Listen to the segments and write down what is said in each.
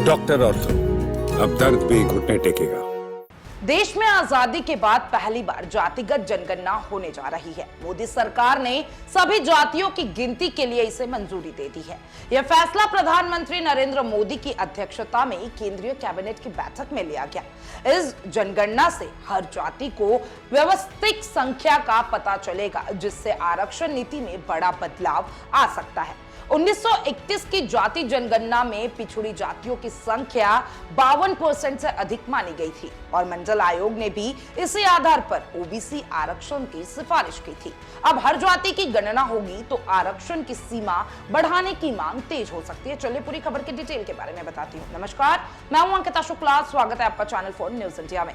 Doctor ortho, अब दर्द भी घुटने टेकेगा। देश में आजादी के बाद पहली बार जातिगत जनगणना होने जा रही है। मोदी सरकार ने सभी जातियों की गिनती के लिए इसे मंजूरी दे दी है। यह फैसला प्रधानमंत्री नरेंद्र मोदी की अध्यक्षता में केंद्रीय कैबिनेट की बैठक में लिया गया। इस जनगणना से हर जाति को व्यवस्थित संख्या का पता चलेगा, जिससे आरक्षण नीति में बड़ा बदलाव आ सकता है। 1931 की जाति जनगणना में पिछड़ी जातियों की संख्या 52% से अधिक मानी गई थी और मंडल आयोग ने भी इसी आधार पर ओबीसी आरक्षण की सिफारिश की थी। अब हर जाति की गणना होगी तो आरक्षण की सीमा बढ़ाने की मांग तेज हो सकती है। चलिए पूरी खबर की डिटेल के बारे में बताती हूँ। नमस्कार, मैं हूं अंकिता शुक्ला, स्वागत है आपका चैनल 4 न्यूज इंडिया में।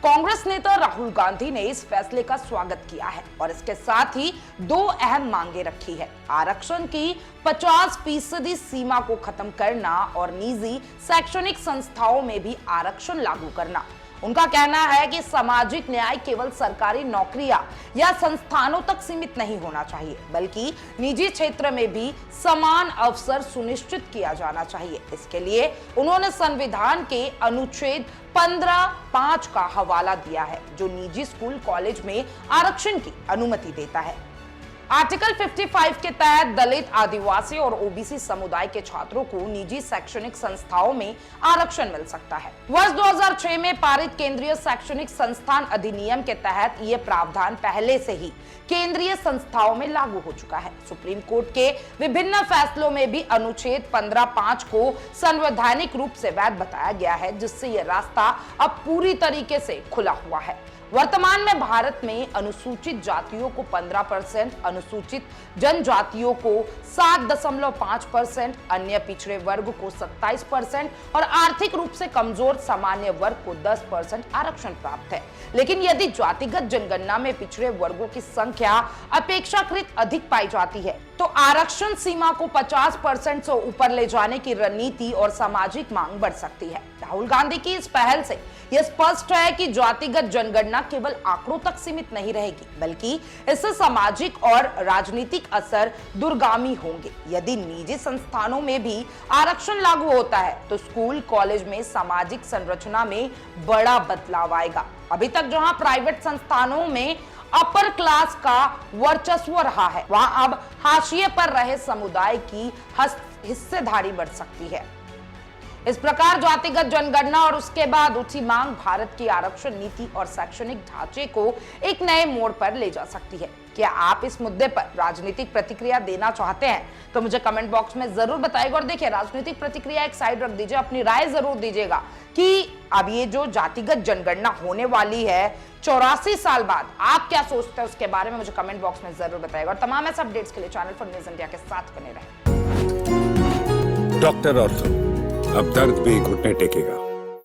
कांग्रेस नेता राहुल गांधी ने इस फैसले का स्वागत किया है और इसके साथ ही दो अहम मांगे रखी है। आरक्षण की 50% सीमा को खत्म करना और निजी शैक्षणिक संस्थाओं में भी आरक्षण लागू करना। उनका कहना है कि सामाजिक न्याय केवल सरकारी नौकरियां या संस्थानों तक सीमित नहीं होना चाहिए, बल्कि निजी क्षेत्र में भी समान अवसर सुनिश्चित किया जाना चाहिए। इसके लिए उन्होंने संविधान के अनुच्छेद 15(5) का हवाला दिया है, जो निजी स्कूल कॉलेज में आरक्षण की अनुमति देता है। आर्टिकल 55 के तहत दलित, आदिवासी और ओबीसी समुदाय के छात्रों को निजी शैक्षणिक संस्थाओं में आरक्षण मिल सकता है। वर्ष 2006 में पारित केंद्रीय शैक्षणिक संस्थान अधिनियम के तहत यह प्रावधान पहले से ही केंद्रीय संस्थाओं में लागू हो चुका है। सुप्रीम कोर्ट के विभिन्न फैसलों में भी अनुच्छेद 15(5) को संवैधानिक रूप से वैध बताया गया है, जिससे यह रास्ता अब पूरी तरीके से खुला हुआ है। वर्तमान में भारत में अनुसूचित जातियों को 15%, अनुसूचित जनजातियों को 7.5%, अन्य पिछड़े वर्ग को 27% और आर्थिक रूप से कमजोर सामान्य वर्ग को 10% आरक्षण प्राप्त है। लेकिन यदि जातिगत जनगणना में पिछड़े वर्गों की संख्या अपेक्षाकृत अधिक पाई जाती है, तो आरक्षण सीमा को 50% से ऊपर ले जाने की रणनीति और सामाजिक मांग बढ़ सकती है। राहुल गांधी की इस पहल से यह स्पष्ट है कि जातिगत जनगणना केवल आंकड़ों तक सीमित नहीं रहेगी, बल्कि इससे सामाजिक और राजनीतिक असर दूरगामी होंगे। यदि निजी संस्थानों में भी आरक्षण लागू होता है, तो स्कूल कॉलेज में सामाजिक संरचना में बड़ा बदलाव आएगा। अभी तक जहां प्राइवेट संस्थानों में अपर क्लास का वर्चस्व रहा है, वहां अब हाशिए पर रहे समुदाय की हिस्सेदारी बढ़ सकती है। इस प्रकार जातिगत जनगणना और उसके बाद उठी मांग भारत की आरक्षण नीति और शैक्षणिक ढांचे को एक नए मोड़ पर ले जा सकती है। क्या आप इस मुद्दे पर राजनीतिक प्रतिक्रिया देना चाहते हैं तो मुझे कमेंट बॉक्स में जरूर बताइएगा। और देखिए, राजनीतिक प्रतिक्रिया एक साइड रख दीजिए, अपनी राय जरूर दीजिएगा कि अब ये जो जातिगत जनगणना होने वाली है 84 साल बाद, आप क्या सोचते हैं उसके बारे में मुझे कमेंट बॉक्स में जरूर बताइएगा। और तमाम ऐसे अपडेट्स के लिए चैनल 4 न्यूज इंडिया के साथ बने रहें। डॉक्टर ऑर्थो, अब दर्द भी घुटने टेकेगा।